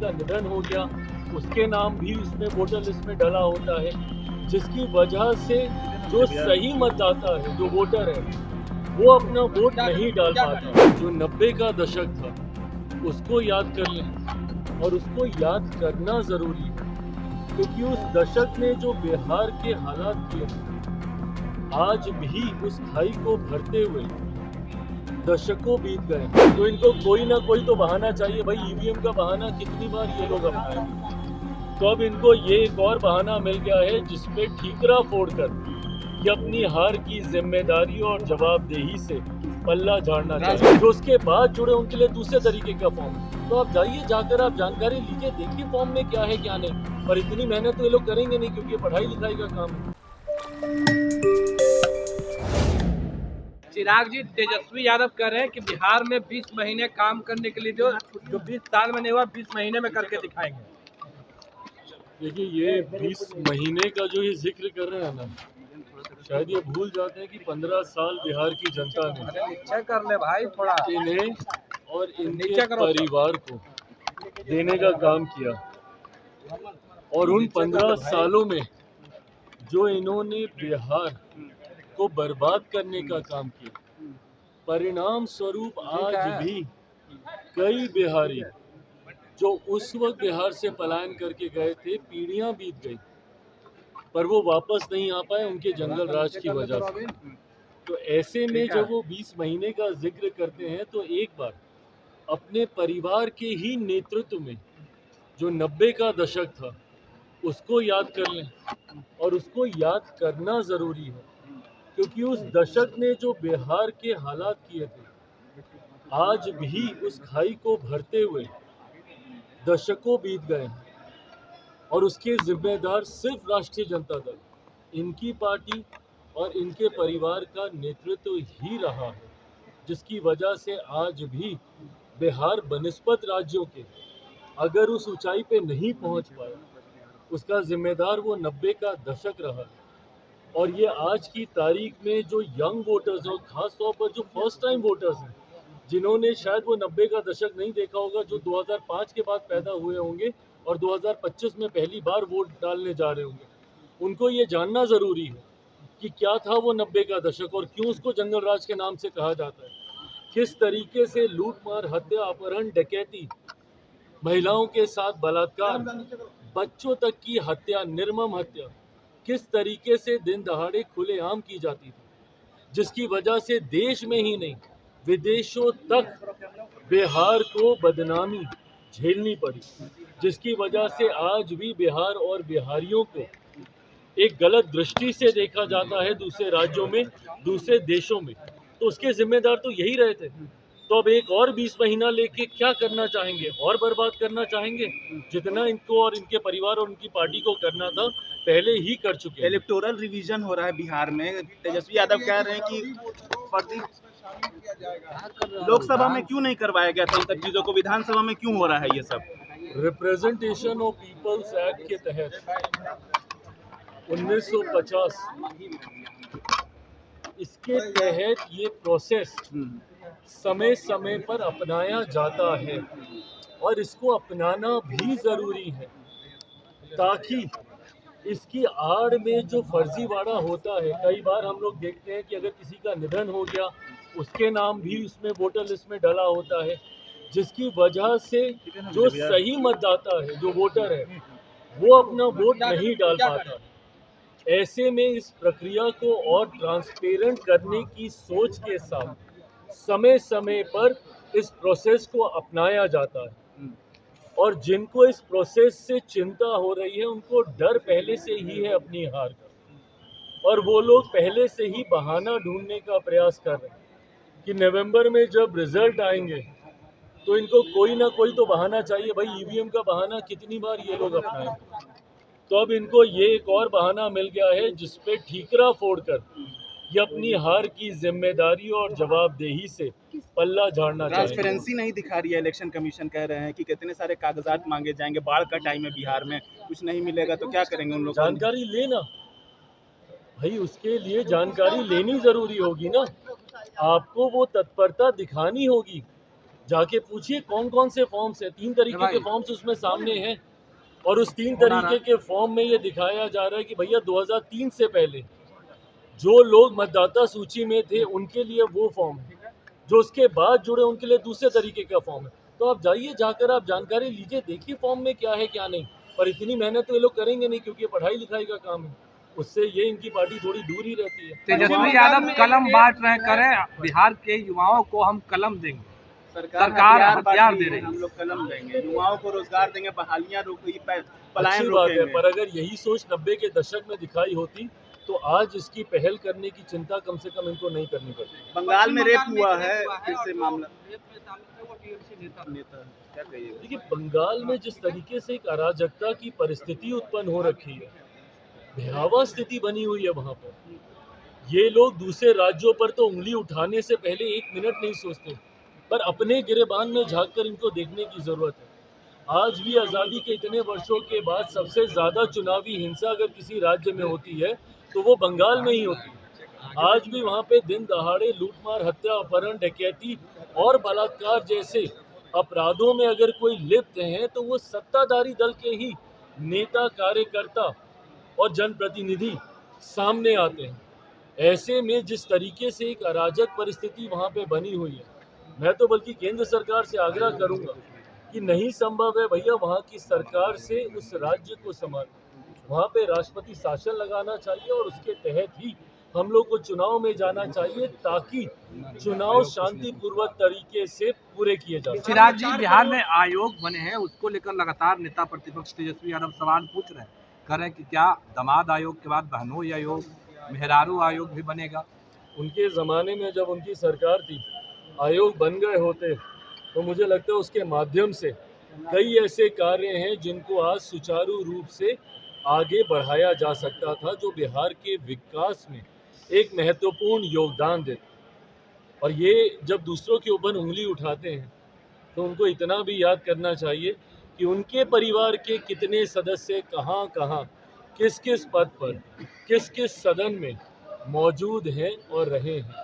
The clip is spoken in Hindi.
का निधन हो गया उसके नाम भी उसमें वोटर लिस्ट में डला होता है, जिसकी वजह से जो सही मतदाता है, जो वोटर है, वो अपना वोट नहीं डाल पाता। जो 90 का दशक था उसको याद कर लें, और उसको याद करना जरूरी है, क्योंकि उस दशक ने जो बिहार के हालात किए आज भी उस खाई को भरते हुए दशकों बीत गए। तो इनको कोई ना कोई तो बहाना चाहिए भाई। ईवीएम का बहाना कितनी बार ये लोग अपनाएंगे। तो अब इनको ये एक और बहाना मिल गया है जिसपे ठीकरा फोड़कर ये अपनी हार की जिम्मेदारी और जवाबदेही से पल्ला झाड़ना चाहिए। जो उसके बाद जुड़े उनके लिए दूसरे तरीके का फॉर्म है। तो आप जाइए, जाकर आप जानकारी लीजिए, देखिए फॉर्म में क्या है क्या नहीं। पर इतनी मेहनत तो ये लोग करेंगे नहीं, क्योंकि पढ़ाई लिखाई का काम है। चिराग जी, तेजस्वी यादव कह रहे हैं कि बिहार में 20 महीने काम करने के लिए जो 20 साल में नहीं हुआ 20 महीने में करके दिखाएंगे। देखिए, ये 20 महीने का जो ये जिक्र कर रहे हैं ना, शायद ये भूल जाते हैं कि 15 साल बिहार की जनता ने निश्चय कर ले भाई थोड़ा इन्हें और इनके परिवार को देने का काम किया। और उन 15 सालों में जो इन्होंने बिहार को बर्बाद करने का काम किया, परिणाम स्वरूप आज भी कई बिहारी जो उस वक्त बिहार से पलायन करके गए थे, पीढ़ियां बीत गई, पर वो वापस नहीं आ पाए उनके जंगल राज की वजह से। तो ऐसे में जब वो 20 महीने का जिक्र करते हैं तो एक बार अपने परिवार के ही नेतृत्व में जो 90 का दशक था उसको याद कर लें, और उसको याद करना ज़रूरी है, क्योंकि उस दशक ने जो बिहार के हालात किए थे आज भी उस खाई को भरते हुए दशकों बीत गए हैं। और उसके जिम्मेदार सिर्फ राष्ट्रीय जनता दल, इनकी पार्टी और इनके परिवार का नेतृत्व ही रहा है, जिसकी वजह से आज भी बिहार बनिस्बत राज्यों के अगर उस ऊंचाई पे नहीं पहुंच पाया, उसका जिम्मेदार वो 90 का दशक रहा है। और ये आज की तारीख में जो यंग वोटर्स और ख़ास तौर पर जो फर्स्ट टाइम वोटर्स हैं, जिन्होंने शायद वो 90 का दशक नहीं देखा होगा, जो 2005 के बाद पैदा हुए होंगे और 2025 में पहली बार वोट डालने जा रहे होंगे, उनको ये जानना ज़रूरी है कि क्या था वो 90 का दशक और क्यों उसको जंगल राज के नाम से कहा जाता है। किस तरीके से लूट मार, हत्या, अपहरण, डकैती, महिलाओं के साथ बलात्कार, बच्चों तक की हत्या, निर्मम हत्या किस तरीके से दिन दहाड़े खुलेआम की जाती थी, जिसकी वजह से देश में ही नहीं विदेशों तक बिहार को बदनामी झेलनी पड़ी, जिसकी वजह से आज भी बिहार और बिहारियों को एक गलत दृष्टि से देखा जाता है दूसरे राज्यों में, दूसरे देशों में। तो उसके जिम्मेदार तो यही रहे थे। तो अब एक और 20 महीना लेके क्या करना चाहेंगे? और बर्बाद करना चाहेंगे? जितना इनको और इनके परिवार और उनकी पार्टी को करना था पहले ही कर चुके हैं। इलेक्टोरल रिवीजन हो रहा है बिहार में। तेजस्वी यादव कह रहे हैं कि फर्जी लोकसभा में क्यों नहीं करवाया गया था इन सब चीजों को, विधानसभा में क्यों हो रहा है ये सब? रिप्रेजेंटेशन ऑफ पीपल्स एक्ट के तहत 1950 इसके तहत ये प्रोसेस समय समय पर अपनाया जाता है, और इसको अपनाना भी ज़रूरी है, ताकि इसकी आड़ में जो फर्जीवाड़ा होता है, कई बार हम लोग देखते हैं कि अगर किसी का निधन हो गया उसके नाम भी उसमें वोटर लिस्ट में डला होता है, जिसकी वजह से जो सही मतदाता है, जो वोटर है, वो अपना वोट नहीं डाल पाता। ऐसे में इस प्रक्रिया को और ट्रांसपेरेंट करने की सोच के साथ समय समय पर इस प्रोसेस को अपनाया जाता है। और जिनको इस प्रोसेस से चिंता हो रही है उनको डर पहले से ही है अपनी हार का, और वो लोग पहले से ही बहाना ढूंढने का प्रयास कर रहे हैं कि नवंबर में जब रिजल्ट आएंगे तो इनको कोई ना कोई तो बहाना चाहिए भाई। ईवीएम का बहाना कितनी बार ये लोग अपनाएंगे। तो अब इनको ये एक और बहाना मिल गया है जिसपे ठीकरा फोड़कर ये अपनी हार की जिम्मेदारी और जवाबदेही से पल्ला झाड़ना चाहिए। ट्रांसपेरेंसी नहीं दिखा रही है इलेक्शन कमीशन। कह रहे हैं कि कितने सारे कागजात मांगे जाएंगे, बाढ़ का टाइम है बिहार में, कुछ नहीं मिलेगा तो क्या करेंगे उन लोग? जानकारी लेना भाई, उसके लिए जानकारी लेनी जरूरी होगी ना। आपको वो तत्परता दिखानी होगी जाके पूछिए कौन कौन से फॉर्म्स है, 3 तरीके के फॉर्म्स उसमें सामने हैं। और उस 3 तरीके के फॉर्म में ये दिखाया जा रहा है कि भैया 2003 से पहले जो लोग मतदाता सूची में थे उनके लिए वो फॉर्म है, जो उसके बाद जुड़े उनके लिए दूसरे तरीके का फॉर्म है। तो आप जाइए, जाकर आप जानकारी लीजिए, देखिए फॉर्म में क्या है क्या नहीं। पर इतनी मेहनत तो ये लोग करेंगे नहीं, क्योंकि पढ़ाई लिखाई का काम है, उससे ये इनकी पार्टी थोड़ी दूर ही रहती है। तेजस्वी यादव कलम बांट रहे करें, बिहार के युवाओं को हम कलम देंगे, सरकार हथियार दे रही है, हम लोग कलम देंगे, युवाओं को रोजगार देंगे, बहालियां रोकेंगे, पलायन अच्छी बात है, रोकेंगे। पर अगर यही सोच 90 के दशक में दिखाई होती तो आज इसकी पहल करने की चिंता कम से कम इनको नहीं करनी पड़ती। बंगाल में रेप हुआ है, फिर से मामला नेता क्या कहिएगा? देखिए, बंगाल में जिस तरीके से एक अराजकता की परिस्थिति उत्पन्न हो रखी है, भयावह स्थिति बनी हुई है वहां पर। ये लोग दूसरे राज्यों पर तो उंगली उठाने से पहले 1 मिनट नहीं सोचते, पर अपने गिरेबान में झांककर इनको देखने की जरूरत है। आज भी आज़ादी के इतने वर्षों के बाद सबसे ज़्यादा चुनावी हिंसा अगर किसी राज्य में होती है तो वो बंगाल में ही होती है। आज भी वहाँ पे दिन दहाड़े लूटमार, हत्या, अपहरण, डकैती और बलात्कार जैसे अपराधों में अगर कोई लिप्त है तो वो सत्ताधारी दल के ही नेता, कार्यकर्ता और जनप्रतिनिधि सामने आते हैं। ऐसे में जिस तरीके से एक अराजक परिस्थिति वहाँ पे बनी हुई है, मैं तो बल्कि केंद्र सरकार से आग्रह करूंगा कि नहीं संभव है भैया वहाँ की सरकार से उस राज्य को संभालना, वहाँ पे राष्ट्रपति शासन लगाना चाहिए और उसके तहत ही हम लोग को चुनाव में जाना चाहिए, ताकि चुनाव शांतिपूर्वक तरीके से पूरे किए जा सकें। चिराग जी, बिहार में आयोग बने हैं, उसको लेकर लगातार नेता प्रतिपक्ष तेजस्वी यादव सवाल पूछ रहे हैं, कह रहे हैं कि क्या दामाद आयोग के बाद बहनोई आयोग, मेहरारू आयोग भी बनेगा? उनके ज़माने में जब उनकी सरकार थी, आयोग बन गए होते तो मुझे लगता है उसके माध्यम से कई ऐसे कार्य हैं जिनको आज सुचारू रूप से आगे बढ़ाया जा सकता था, जो बिहार के विकास में एक महत्वपूर्ण योगदान देते। और ये जब दूसरों के ऊपर उंगली उठाते हैं तो उनको इतना भी याद करना चाहिए कि उनके परिवार के कितने सदस्य कहाँ कहाँ, किस किस पद पर, किस किस सदन में मौजूद हैं और रहे हैं।